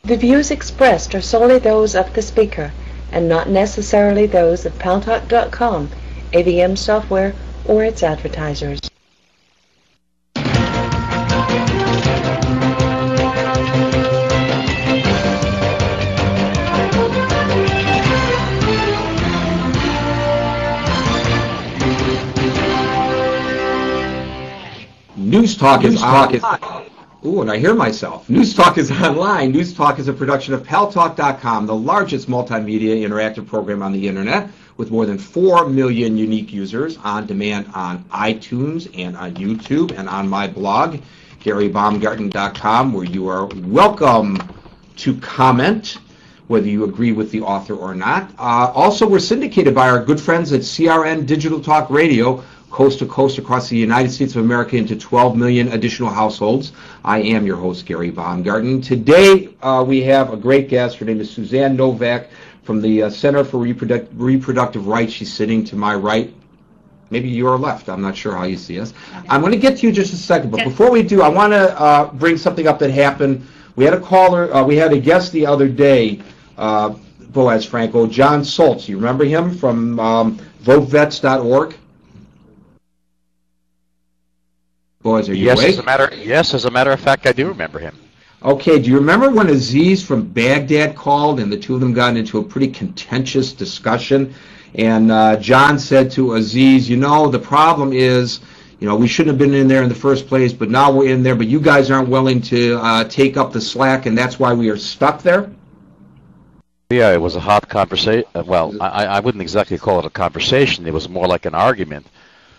The views expressed are solely those of the speaker and not necessarily those of Paltalk.com, AVM Software, or its advertisers. News Talk is Ooh, and I hear myself. News Talk is online. News Talk is a production of Paltalk.com, the largest multimedia interactive program on the internet, with more than 4 million unique users on demand on iTunes and on YouTube and on my blog, GaryBaumgarten.com, where you are welcome to comment, whether you agree with the author or not. Also, we're syndicated by our good friends at CRN Digital Talk Radio, coast to coast across the United States of America into 12 million additional households. I am your host, Gary Baumgarten. Today, we have a great guest. Her name is Suzanne Novak from the Center for Reproductive Rights. She's sitting to my right. Maybe your left. I'm not sure how you see us. Okay. I'm going to get to you in just a second, but before we do, I want to bring something up that happened. We had a caller, we had a guest the other day, Boaz Franco, John Soltz. You remember him from votevets.org? Boys, are you awake? Yes, as a matter of fact, I do remember him. Okay, do you remember when Aziz from Baghdad called and the two of them got into a pretty contentious discussion? And John said to Aziz, you know, the problem is, you know, we shouldn't have been in there in the first place, but now we're in there, but you guys aren't willing to take up the slack, and that's why we are stuck there? Yeah, it was a hot conversation. Well, I wouldn't exactly call it a conversation. It was more like an argument.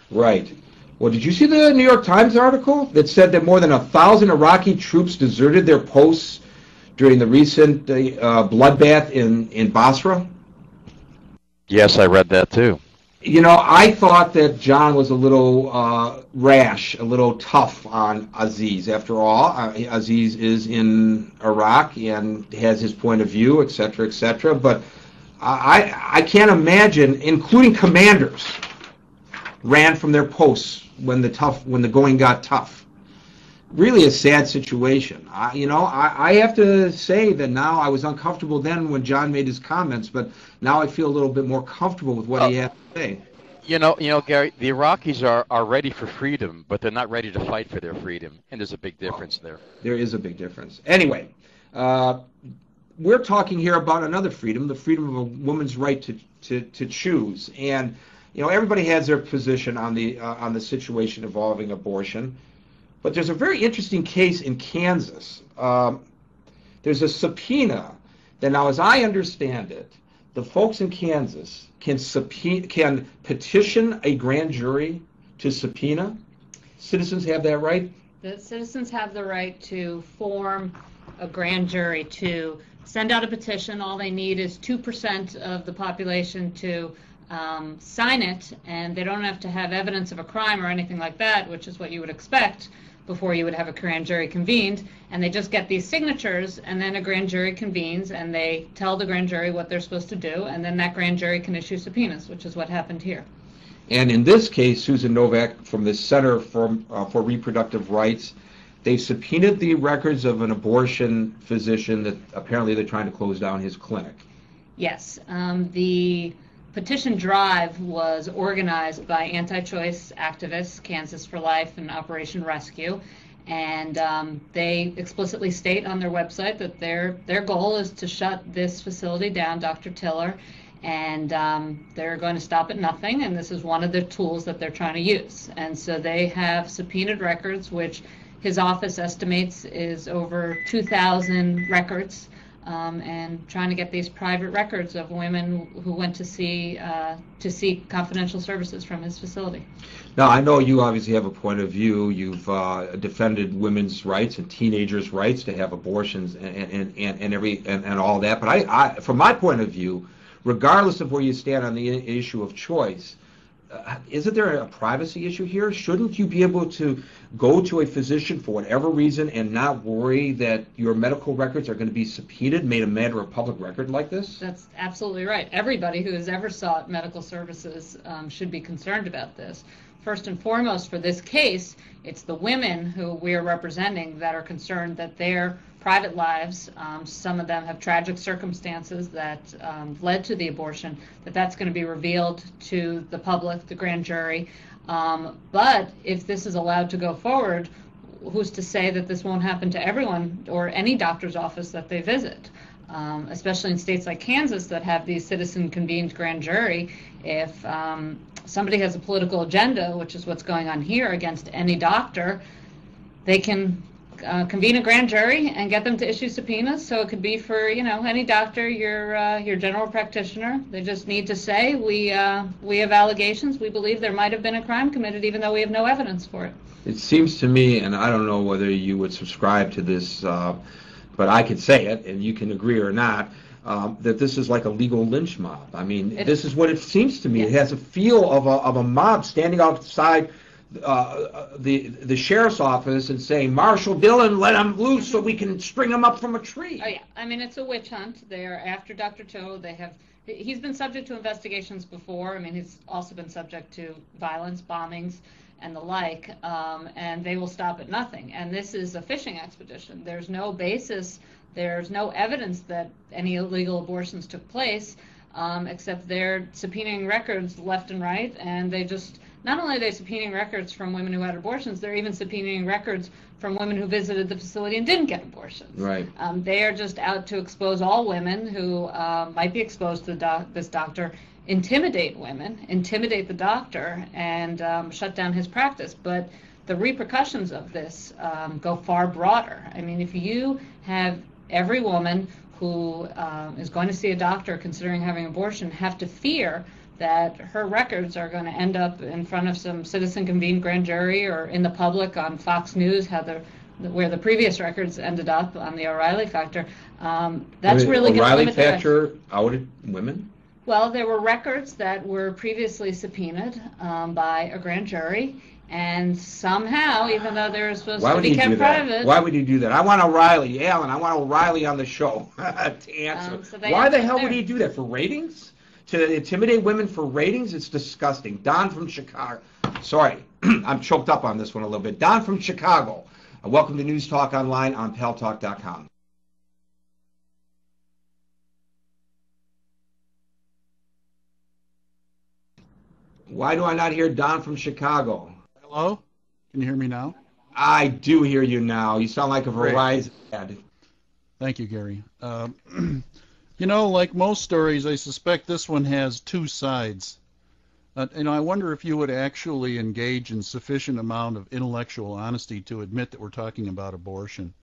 Right. Well, did you see the New York Times article that said that more than 1,000 Iraqi troops deserted their posts during the recent bloodbath in Basra? Yes, I read that too. You know, I thought that John was a little rash, a little tough on Aziz. After all, Aziz is in Iraq and has his point of view, et cetera, but I can't imagine, including commanders, ran from their posts when the going got tough. Really a sad situation. I have to say that now I was uncomfortable then when John made his comments, but now I feel a little bit more comfortable with what he had to say. You know, Gary, the Iraqis are ready for freedom, but they're not ready to fight for their freedom, and there's a big difference there. There is a big difference. Anyway, we're talking here about another freedom, the freedom of a woman's right to choose. And you know, everybody has their position on the situation involving abortion, but there's a very interesting case in Kansas. There's a subpoena that now, as I understand it, the folks in Kansas can petition a grand jury to subpoena. Citizens have that right? The citizens have the right to form a grand jury to send out a petition. All they need is 2% of the population to sign it, and they don't have to have evidence of a crime or anything like that, which is what you would expect before you would have a grand jury convened. And they just get these signatures, and then a grand jury convenes, and they tell the grand jury what they're supposed to do, and then that grand jury can issue subpoenas, which is what happened here. And in this case, Suzanne Novak from the Center for Reproductive Rights, they've subpoenaed the records of an abortion physician that apparently they're trying to close down his clinic. Yes, the petition drive was organized by anti-choice activists, Kansas for Life and Operation Rescue, and they explicitly state on their website that their goal is to shut this facility down, Dr. Tiller, and they're going to stop at nothing, and this is one of the tools that they're trying to use. And so they have subpoenaed records, which his office estimates is over 2,000 records, and trying to get these private records of women who went to seek confidential services from his facility. Now, I know you obviously have a point of view. You've defended women's rights and teenagers' rights to have abortions and all that. But I, from my point of view, regardless of where you stand on the issue of choice, isn't there a privacy issue here? Shouldn't you be able to go to a physician for whatever reason and not worry that your medical records are going to be subpoenaed, made a matter of public record like this? That's absolutely right. Everybody who has ever sought medical services should be concerned about this. first and foremost for this case, it's the women who we're representing that are concerned that their private lives, some of them have tragic circumstances that led to the abortion, that's going to be revealed to the public, the grand jury. But if this is allowed to go forward, who's to say that this won't happen to everyone or any doctor's office that they visit? Especially in states like Kansas that have these citizen-convened grand jury. If somebody has a political agenda, which is what's going on here, against any doctor, they can convene a grand jury and get them to issue subpoenas. So it could be for any doctor, your general practitioner. They just need to say we have allegations. We believe there might have been a crime committed, even though we have no evidence for it. It seems to me, and I don't know whether you would subscribe to this, but I could say it, and you can agree or not, that this is like a legal lynch mob. I mean, this is what it seems to me. Yes. It has a feel of a mob standing outside the sheriff's office and saying, "Marshal Dillon, let him loose so we can string him up from a tree." Oh yeah, I mean, it's a witch hunt. They're after Dr. Cho. He's been subject to investigations before. I mean, he's also been subject to violence, bombings, and the like, and they will stop at nothing. And this is a fishing expedition. There's no basis, there's no evidence that any illegal abortions took place, except they're subpoenaing records left and right, and not only are they subpoenaing records from women who had abortions, they're even subpoenaing records from women who visited the facility and didn't get abortions. Right. They are just out to expose all women who might be exposed to this doctor, intimidate women, intimidate the doctor, and shut down his practice. But the repercussions of this go far broader. I mean, if you have every woman who is going to see a doctor considering having abortion have to fear that her records are going to end up in front of some citizen-convened grand jury or in the public on Fox News, where the previous records ended up on the O'Reilly factor, that's really going to limit the rights. O'Reilly factor outed women? Well, there were records that were previously subpoenaed by a grand jury, and somehow, even though they were supposed to be kept private... Why would he do that? I want O'Reilly. Alan, I want O'Reilly on the show to answer. Why the hell would he do that? For ratings? To intimidate women for ratings? It's disgusting. Don from Chicago. Sorry, I'm choked up on this one a little bit. Don from Chicago. Welcome to News Talk Online on Paltalk.com. Why do I not hear Don from Chicago? Hello? Can you hear me now? I do hear you now. You sound like a Verizon ad. Thank you, Gary. Like most stories, I suspect this one has two sides. I wonder if you would actually engage in sufficient amount of intellectual honesty to admit that we're talking about abortion.